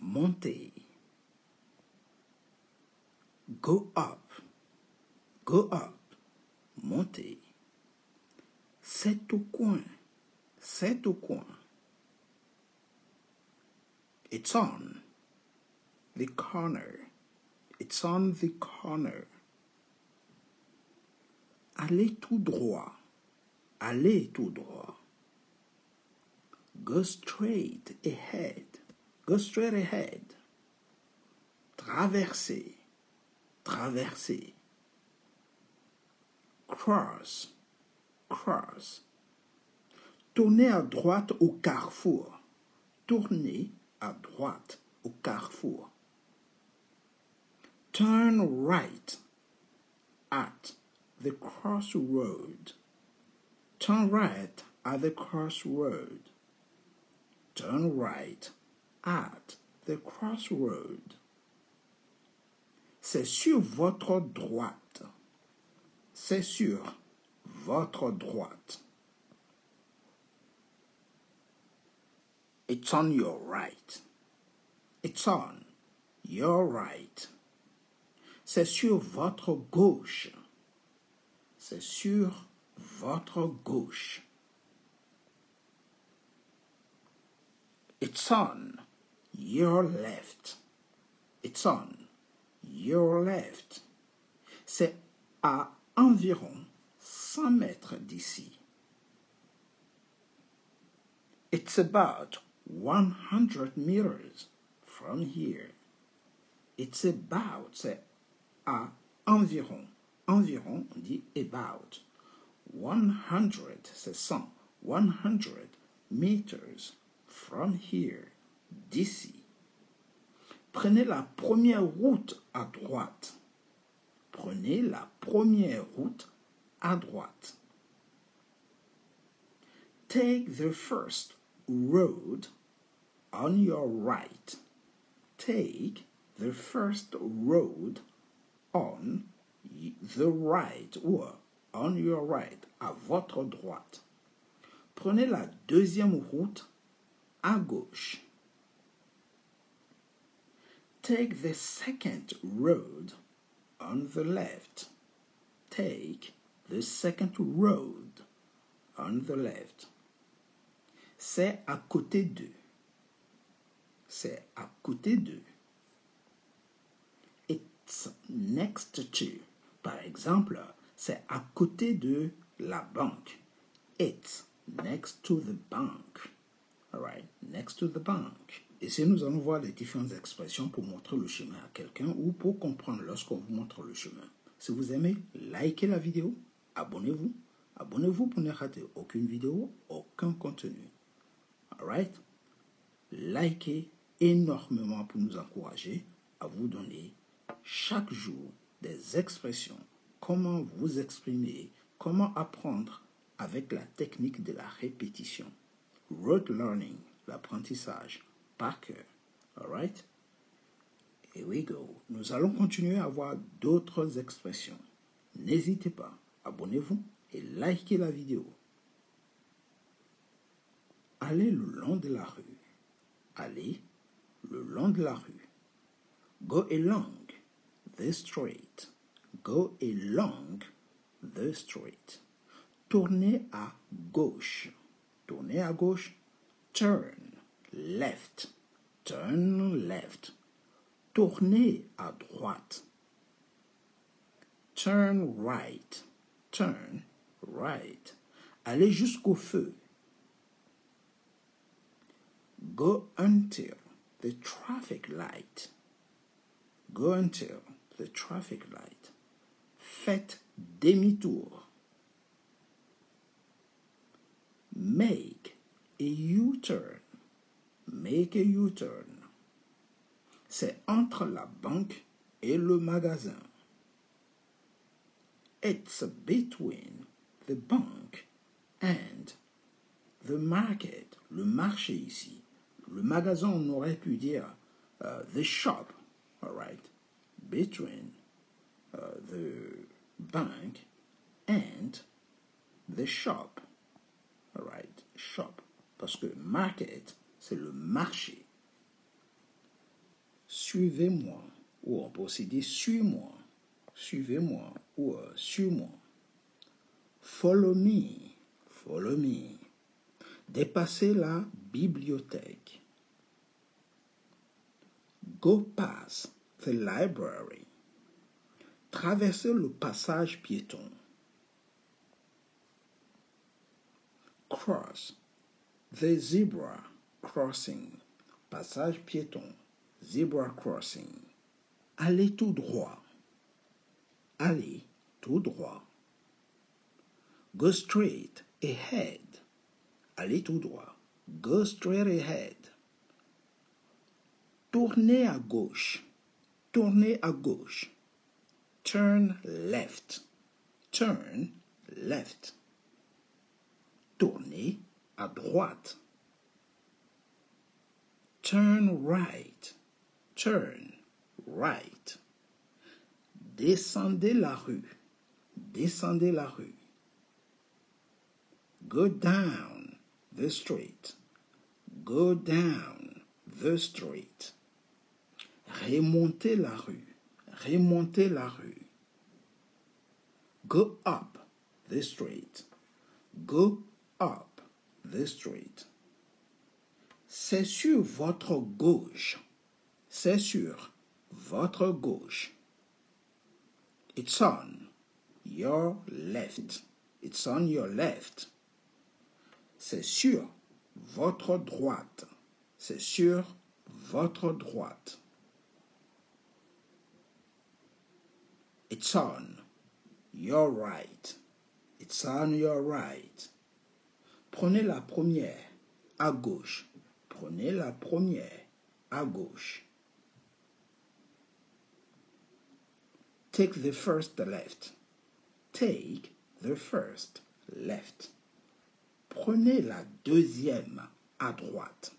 monter. Go up, monter. C'est au coin, c'est au coin. It's on the corner, it's on the corner. Allez tout droit, allez tout droit. Go straight ahead, go straight ahead. Traverser, traverser. Cross, cross. Tournez à droite au carrefour. Tournez à droite au carrefour. Turn right at the crossroad. Turn right at the crossroad. Turn right at the crossroad. C'est sur votre droite. C'est sur votre droite. It's on your right. It's on your right. C'est sur votre gauche. C'est sur votre gauche. It's on your left. It's on your left. C'est à environ 100 mètres d'ici. It's about 100 meters from here. It's about, c'est à environ. Environ, on dit about. 100, c'est 100. 100 meters from here, d'ici. Prenez la première route à droite. Prenez la première route à droite. Take the first road on your right. Take the first road on the right, ou on your right, à votre droite. Prenez la deuxième route à gauche. Take the second road on the left. Take the second road on the left. C'est à côté d'eux. C'est à côté d'eux. It's next to. Par exemple, c'est à côté de la banque. It's next to the bank. All right, next to the bank. Ici, nous allons voir les différentes expressions pour montrer le chemin à quelqu'un ou pour comprendre lorsqu'on vous montre le chemin. Si vous aimez, likez la vidéo, abonnez-vous. Abonnez-vous pour ne rater aucune vidéo, aucun contenu. All right? Likez énormément pour nous encourager à vous donner chaque jour des expressions, comment vous exprimer, comment apprendre avec la technique de la répétition. Rote learning, l'apprentissage par cœur. All right? Here we go. Nous allons continuer à voir d'autres expressions. N'hésitez pas, abonnez-vous et likez la vidéo. Allez le long de la rue. Allez le long de la rue. Go along the street. Go along the street. Tournez à gauche. Tournez à gauche. Turn left. Turn left. Tournez à droite. Turn right. Turn right. Allez jusqu'au feu. Go until the traffic light. Go until the traffic light. Faites demi-tour. Make a U-turn. Make a U-turn. C'est entre la banque et le magasin. It's between the bank and the market. Le marché ici. Le magasin, on aurait pu dire the shop. All right. Between the bank and the shop. All right. Shop. Parce que market, c'est le marché. suivez-moi. Ou on peut aussi dire suis-moi. Suivez-moi ou suis-moi. Follow me. Follow me. Dépasser la bibliothèque. Go past the library. Traverser le passage piéton. Cross the zebra crossing. Passage piéton. Zebra crossing. Aller tout droit. Aller tout droit. Go straight ahead. Aller tout droit. Go straight ahead. Tournez à gauche. Tournez à gauche. Turn left. Turn left. Tournez à droite. Turn right. Turn right. Descendez la rue. Descendez la rue. Go down the street. Go down the street. Remontez la rue. Remontez la rue. Go up the street. Go up the street. C'est sur votre gauche. C'est sur votre gauche. It's on your left. It's on your left. C'est sur votre droite. C'est sur votre droite. It's on your right. It's on your right. Prenez la première à gauche. Prenez la première à gauche. Take the first left. Take the first left. Prenez la deuxième à droite.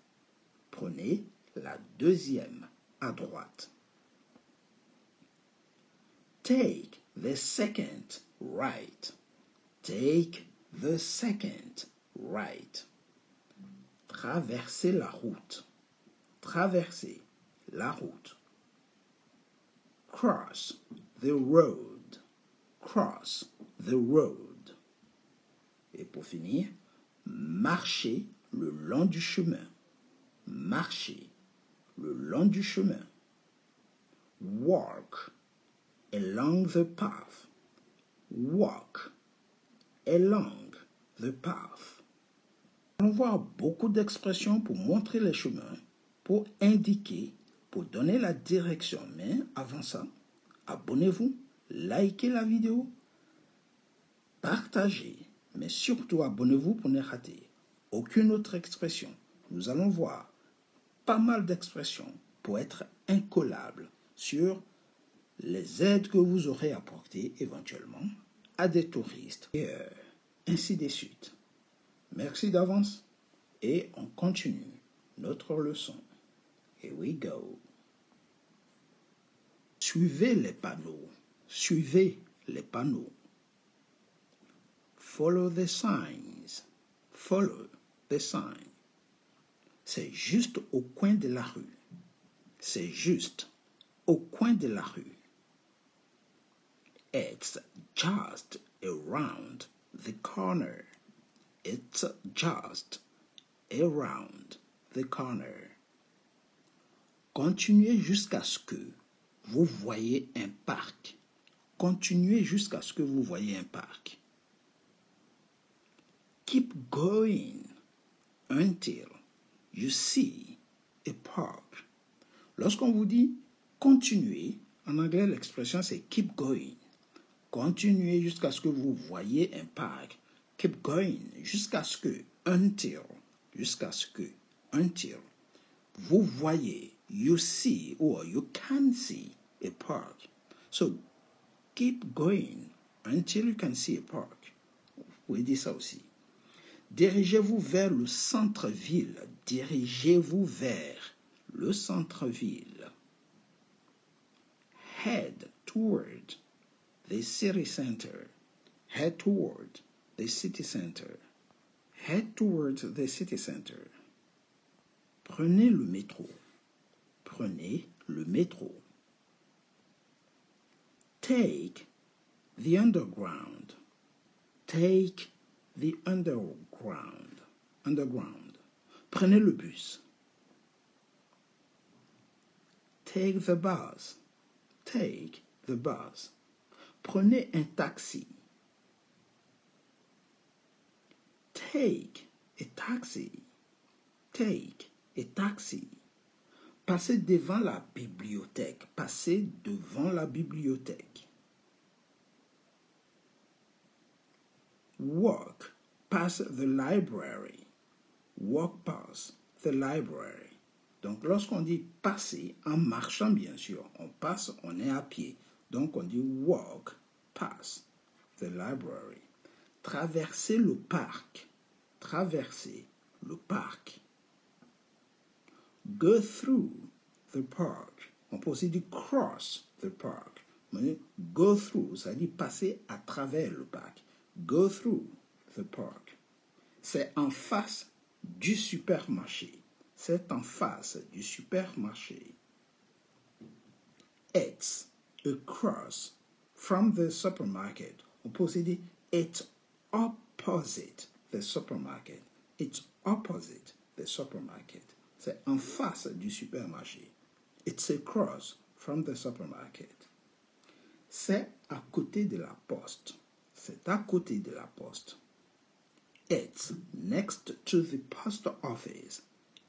Prenez la deuxième à droite. Take the second right. Take the second right. Traversez la route. Traversez la route. Cross the road. Cross the road. Et pour finir, marchez le long du chemin. Marchez le long du chemin. Walk along the path. Walk along the path. On voit beaucoup d'expressions pour montrer les chemins, pour indiquer, pour donner la direction. Mais avant ça, abonnez-vous, likez la vidéo, partagez, mais surtout abonnez-vous pour ne rater aucune autre expression. Nous allons voir pas mal d'expressions pour être incollables sur les aides que vous aurez apportées éventuellement à des touristes et ainsi de suite. Merci d'avance et on continue notre leçon. Here we go. Suivez les panneaux. Suivez les panneaux. Follow the signs. Follow the signs. C'est juste au coin de la rue. C'est juste au coin de la rue. It's just around the corner. It's just around the corner. Continuez jusqu'à ce que vous voyez un parc. Continuez jusqu'à ce que vous voyez un parc. Keep going until you see a park. Lorsqu'on vous dit continuez, en anglais l'expression c'est keep going. Continuez jusqu'à ce que vous voyez un parc. Keep going jusqu'à ce que, until, vous voyez, you see or you can see a park. So, keep going until you can see a park. Vous pouvez dire ça aussi. Dirigez-vous vers le centre-ville. Dirigez-vous vers le centre-ville. Head toward the city center. Head toward the city center. Head towards the city center. Prenez le métro. Prenez le métro. Take the underground. Take the underground. Underground. Prenez le bus. Take the bus. Take the bus. Prenez un taxi. Take a taxi. Take a taxi. Passez devant la bibliothèque. Passez devant la bibliothèque. Walk past the library. Walk past the library. Donc, lorsqu'on dit passer, en marchant, bien sûr, on passe, on est à pied. Donc, on dit walk past the library. Traverser le parc. Traverser le parc. Go through the park. On peut aussi dire cross the park. Go through, ça dit passer à travers le parc. Go through the park. C'est en face du supermarché. C'est en face du supermarché. It's across from the supermarket. On peut aussi dire it's opposite the supermarket. It's opposite the supermarket. C'est en face du supermarché. It's across from the supermarket. C'est à côté de la poste. C'est à côté de la poste. It's next to the post office.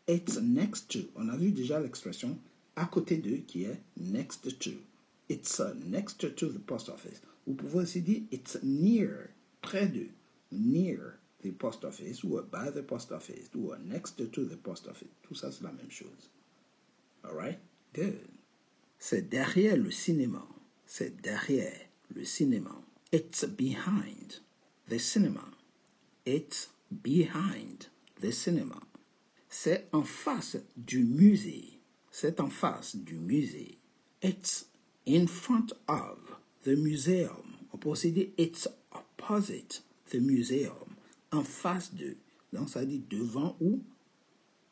It's next to. On a vu déjà l'expression à côté de qui est next to. It's next to the post office. Vous pouvez aussi dire it's near, près de, near the post office ou by the post office ou next to the post office. Tout ça, c'est la même chose. All right? Good. C'est derrière le cinéma. C'est derrière le cinéma. It's behind the cinema. It's behind the cinema. C'est en face du musée. C'est en face du musée. It's in front of the museum. On peut aussi dire it's opposite the museum. En face de. Donc ça dit devant ou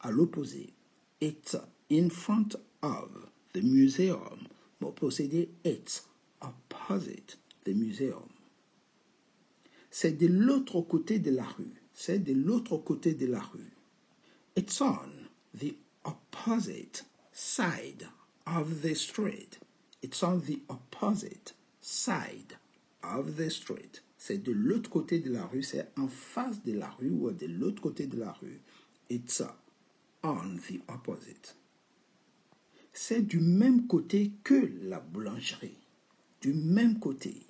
à l'opposé. It's in front of the museum. On peut aussi dire it's opposite the museum. C'est de l'autre côté de la rue. C'est de l'autre côté de la rue. It's on the opposite side of the street. It's on the opposite side of the street. C'est de l'autre côté de la rue. C'est en face de la rue ou de l'autre côté de la rue. It's on the opposite. C'est du même côté que la boulangerie. Du même côté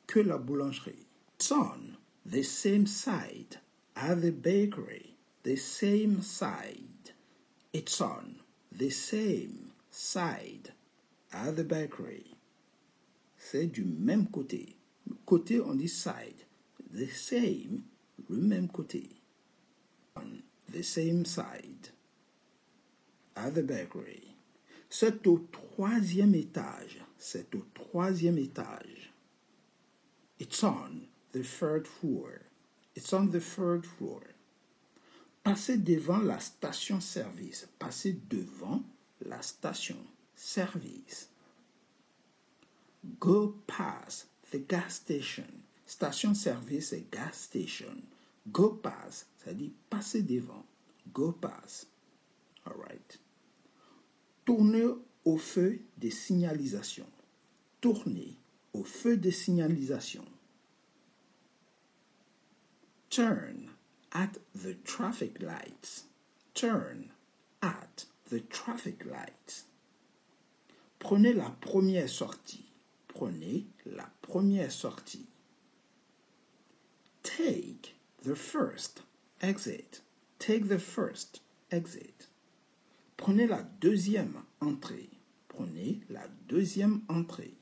que la boulangerie. It's on the same side as the bakery. The same side. It's on the same side as the bakery. C'est du même côté. Côté, on dit side. The same, le même côté. On the same side as the bakery. C'est au troisième étage. C'est au troisième étage. It's on the third floor. It's on the third floor. Passez devant la station-service. Passez devant la station-service. Go past the gas station. Station-service et gas station. Go past, ça dit passer devant. Go past. All right. Tournez au feu de signalisation. Tournez au feu de signalisation. Turn at the traffic lights. Turn at the traffic lights. Prenez la première sortie. Prenez la première sortie. Take the first exit. Take the first exit. Prenez la deuxième entrée. Prenez la deuxième entrée.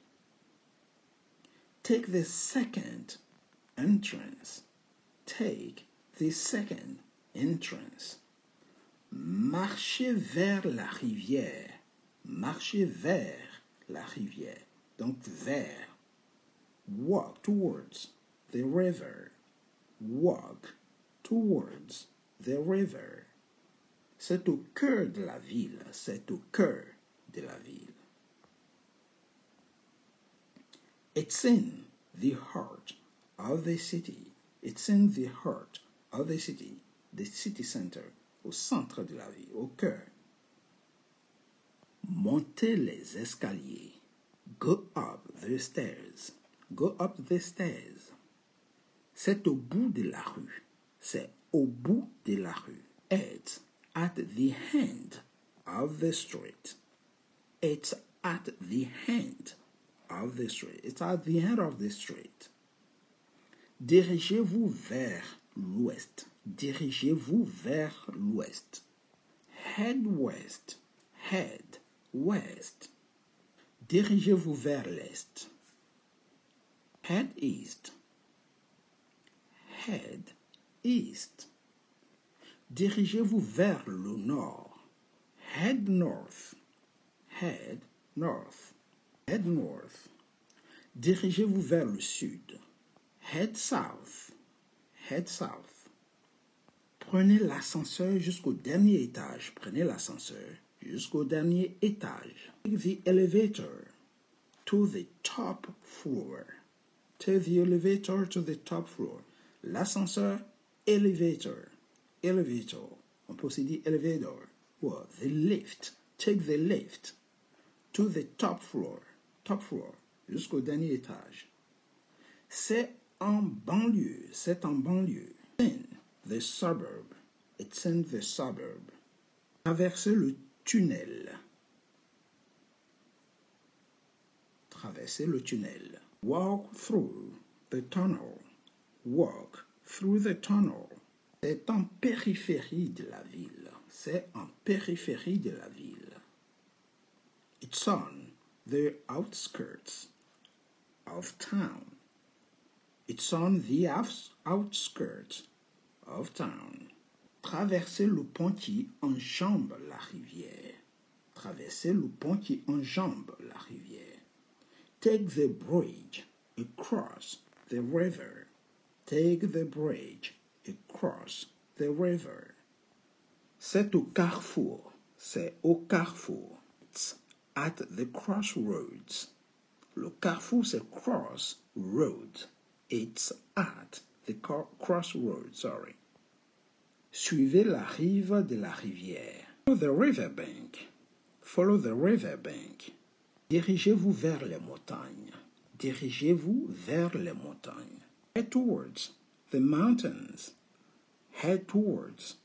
Take the second entrance. Take the second entrance. Marchez vers la rivière. Marchez vers la rivière. Donc vers. Walk towards the river. Walk towards the river. C'est au cœur de la ville. C'est au cœur de la ville. It's in the heart of the city. It's in the heart of the city. The city center, au centre de la ville, au cœur. Montez les escaliers. Go up the stairs. Go up the stairs. C'est au bout de la rue. C'est au bout de la rue. It's at the end of the street. It's at the end of the street. It's at the end of the street. Dirigez-vous vers l'ouest. Dirigez-vous vers l'ouest. Head west. Head west. Dirigez-vous vers l'est. Head east. Head east. Dirigez-vous vers le nord. Head north. Head north. Head north. Dirigez-vous vers le sud. Head south. Head south. Prenez l'ascenseur jusqu'au dernier étage. Prenez l'ascenseur jusqu'au dernier étage. Take the elevator to the top floor. Take the elevator to the top floor. L'ascenseur, elevator. Elevator. On peut aussi dire elevator. Or the lift. Take the lift to the top floor. Top floor. Jusqu'au dernier étage. C'est en banlieue. C'est en banlieue. In the suburb. It's in the suburb. Traverser le tunnel. Traverser le tunnel. Walk through the tunnel. Walk through the tunnel. C'est en périphérie de la ville. C'est en périphérie de la ville. It's on the outskirts of town. It's on the outskirts of town. Traverser le pont qui enjambe la rivière. Traverser le pont qui enjambe la rivière. Take the bridge across the river. Take the bridge across the river. C'est au carrefour. C'est au carrefour. It's at the crossroads. Le carrefour, c'est crossroads. It's at the crossroads, sorry. Suivez la rive de la rivière. Follow the riverbank. Follow the riverbank. Dirigez-vous vers les montagnes. Dirigez-vous vers les montagnes. Head towards the mountains. Head towards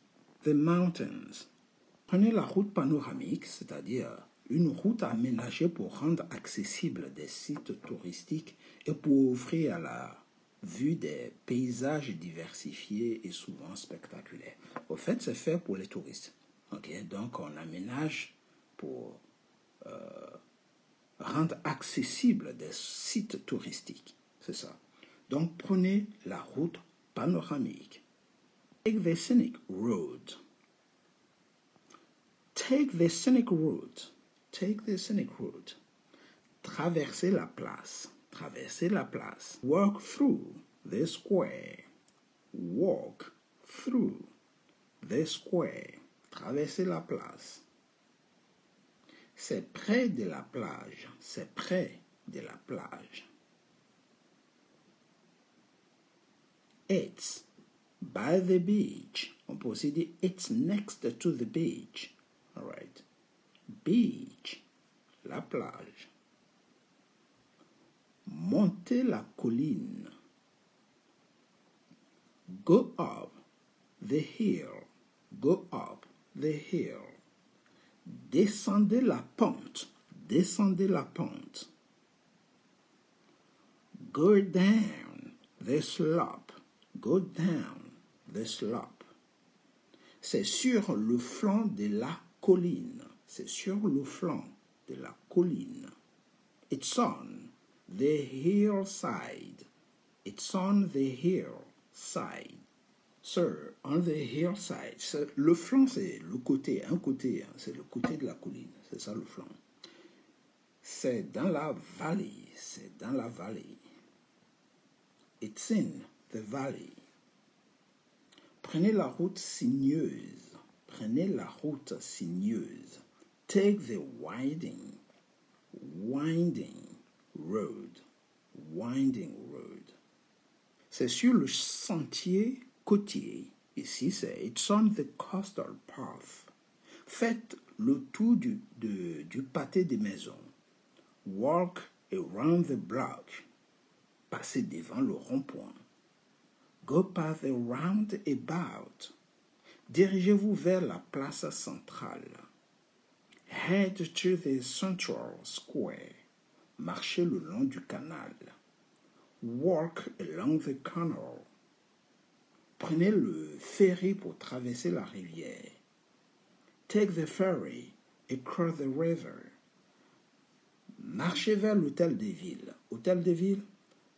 the mountains. Prenez la route panoramique, c'est-à-dire une route aménagée pour rendre accessible des sites touristiques et pour offrir à la vue des paysages diversifiés et souvent spectaculaires. Au fait, c'est fait pour les touristes. Okay? Donc, on aménage pour rendre accessible des sites touristiques. C'est ça. Donc, prenez la route panoramique. Take the scenic road. Take the scenic road. Take the scenic road. Traversez la place. Traversez la place. Walk through the square. Walk through the square. Traversez la place. C'est près de la plage. C'est près de la plage. It's by the beach. On peut aussi dire it's next to the beach. All right. Beach. La plage. Montez la colline. Go up the hill. Go up the hill. Descendez la pente. Descendez la pente. Go down the slope. Go down the slope. C'est sur le flanc de la colline. C'est sur le flanc de la colline. It's on the hillside. It's on the hillside. Sir, on the hillside. Le flanc, c'est le côté, un côté, hein, c'est le côté de la colline. C'est ça le flanc. C'est dans la vallée. C'est dans la vallée. It's in the valley. Prenez la route sinueuse. Prenez la route sinueuse. Take the winding road. winding road. C'est sur le sentier côtier. Ici, c'est It's on the coastal path. Faites le tour du pâté des maisons. Walk around the block. Passez devant le rond-point. Go path a roundabout. Dirigez-vous vers la place centrale. Head to the central square. Marchez le long du canal. Walk along the canal. Prenez le ferry pour traverser la rivière. Take the ferry across the river. Marchez vers l'hôtel de ville. Hôtel de ville.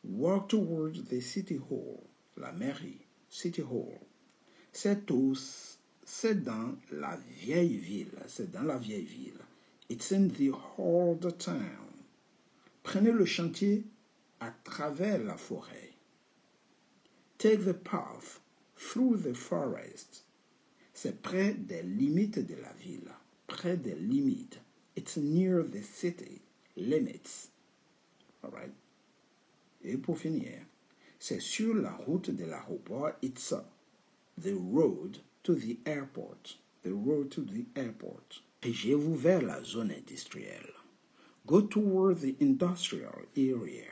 Walk towards the city hall. La mairie. City hall. C'est dans la vieille ville. C'est dans la vieille ville. It's in the old town. Prenez le chantier à travers la forêt. Take the path through the forest. C'est près des limites de la ville. Près des limites. It's near the city limits. All right. Et pour finir, c'est sur la route de l'aéroport. It's the road to the airport. The road to the airport. Dirigez-vous vers la zone industrielle. Go toward the industrial area.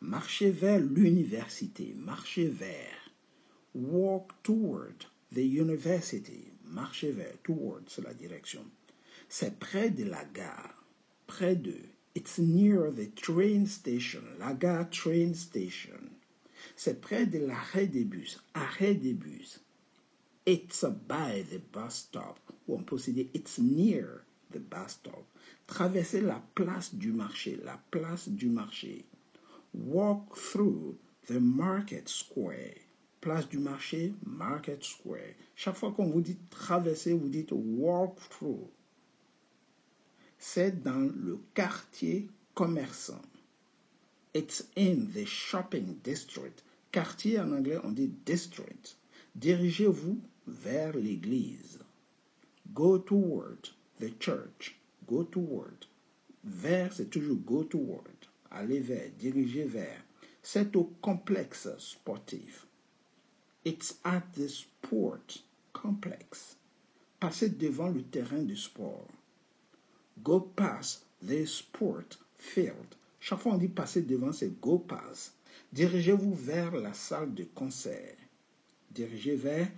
Marchez vers l'université. Marchez vers. Walk toward the university. Marchez vers. Toward, c'est la direction. C'est près de la gare. Près de. It's near the train station. La gare train station. C'est près de l'arrêt des bus. Arrêt des bus. It's by the bus stop. Ou on peut aussi dire it's near the bus stop. Traversez la place du marché. La place du marché. Walk through the market square. Place du marché, market square. Chaque fois qu'on vous dit traverser, vous dites walk through. C'est dans le quartier commerçant. It's in the shopping district. Quartier en anglais, on dit district. Dirigez-vous vers l'église. Go toward the church. Go toward. Vers, c'est toujours go toward. Aller vers, diriger vers. C'est au complexe sportif. It's at the sport complex. Passez devant le terrain de sport. Go past the sport field. Chaque fois on dit passer devant, c'est go past. Dirigez-vous vers la salle de concert. Dirigez vers,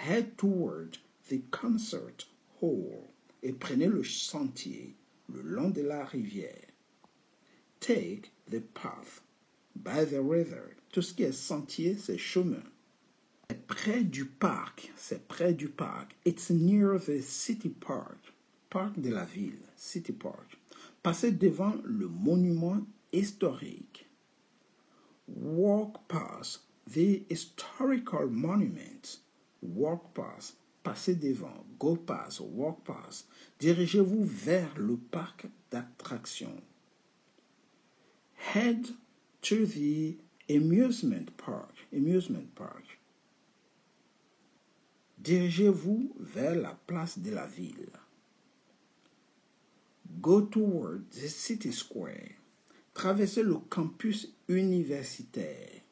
head toward the concert hall. Et prenez le sentier le long de la rivière. Take the path by the river. Tout ce qui est sentier, c'est chemin. C'est près du parc. C'est près du parc. It's near the city park. Parc de la ville. City park. Passez devant le monument historique. Walk past the historical monument. Walk past. Passez devant. Go past. Walk past. Dirigez-vous vers le parc d'attractions. Head to the amusement park. Amusement park. Dirigez-vous vers la place de la ville. Go toward the city square. Traversez le campus universitaire.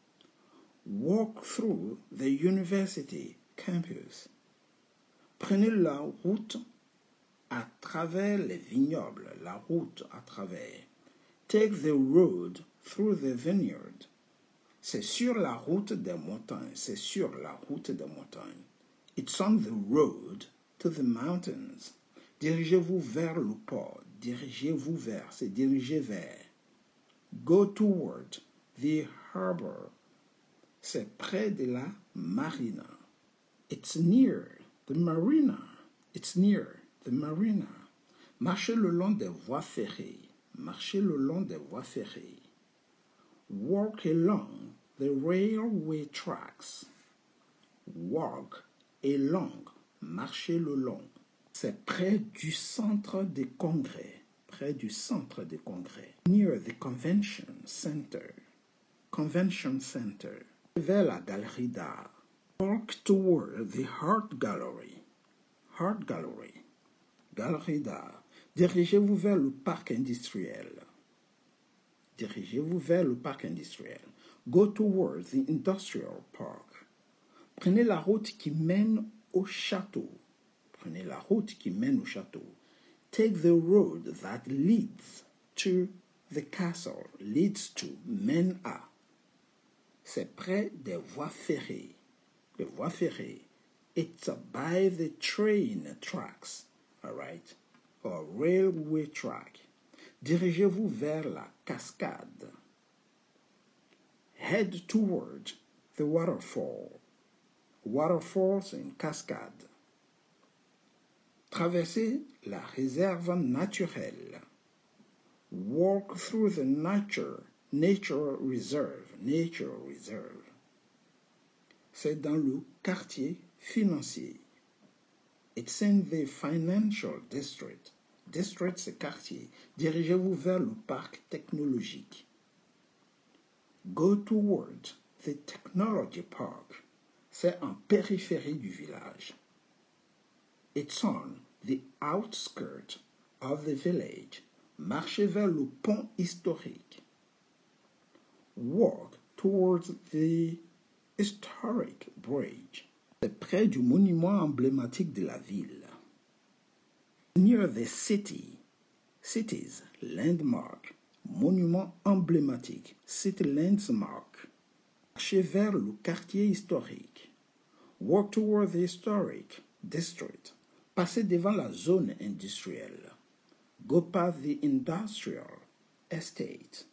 Walk through the university campus. Prenez la route à travers les vignobles. La route à travers. Take the road through the vineyard. C'est sur la route des montagnes. C'est sur la route des montagnes. It's on the road to the mountains. Dirigez-vous vers le port. Dirigez-vous vers. C'est diriger vers. Go toward the harbor. C'est près de la marina. It's near the marina. It's near the marina. Marchez le long des voies ferrées. Marchez le long des voies ferrées. Walk along the railway tracks. Walk along. Marchez le long. C'est près du centre de congrès. Près du centre de congrès. Near the convention center. Convention center. Vers la galerie d'art. Walk toward the art gallery. Art gallery. Galerie d'art. Dirigez-vous vers le parc industriel. dirigez-vous vers le parc industriel. Go towards the industrial park. Prenez la route qui mène au château. Prenez la route qui mène au château. Take the road that leads to the castle. Leads to, mène à. C'est près des voies ferrées. Les voies ferrées. It's by the train tracks. Alright? Or railway track. Dirigez-vous vers la cascade. Head toward the waterfall. Waterfall, c'est une cascade. Traversez la réserve naturelle. Walk through the nature reserve. Nature reserve. C'est dans le quartier financier. It's in the financial district. District, c'est quartier. Dirigez-vous vers le parc technologique. Go toward the technology park. C'est en périphérie du village. It's on the outskirts of the village. Marchez vers le pont historique. Walk towards the historic bridge. C'est près du monument emblématique de la ville. Near the city. Cities, landmark. Monument emblématique. City landmark. Marchez vers le quartier historique. Walk toward the historic district. Passez devant la zone industrielle. Go past the industrial estate.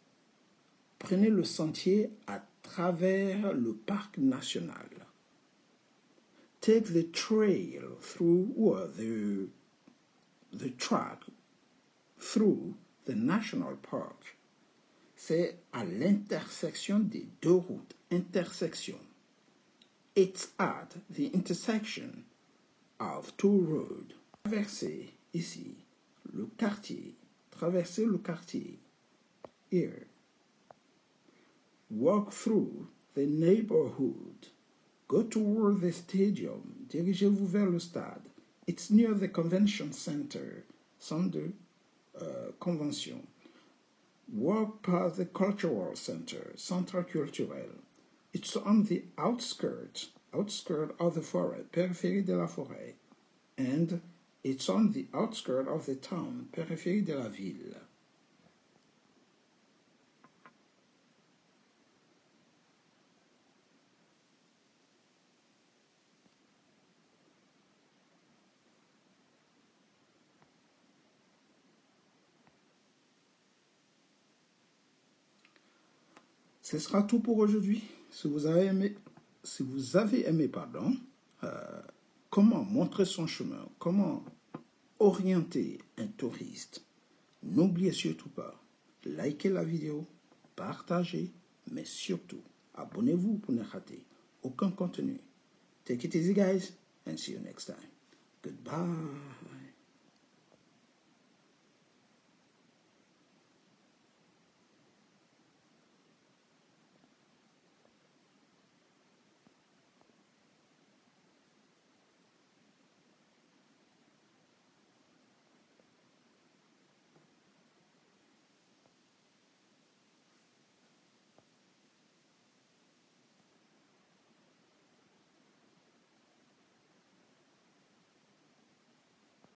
Prenez le sentier à travers le parc national. Take the trail through, or the track through the national park. C'est à l'intersection des deux routes. Intersection. It's at the intersection of two roads. Traversez ici le quartier. Traversez le quartier. Here. Walk through the neighborhood. Go toward the stadium. Dirigez-vous vers le stade. It's near the convention center. Centre de convention. Walk past the cultural center. Centre culturel. It's on the outskirts of the forest. Périphérie de la forêt. And it's on the outskirts of the town. Périphérie de la ville. Ce sera tout pour aujourd'hui. Si vous avez aimé, comment montrer son chemin, comment orienter un touriste, n'oubliez surtout pas, likez la vidéo, partagez, mais surtout, abonnez-vous pour ne rater aucun contenu. Take it easy, guys, and see you next time. Goodbye.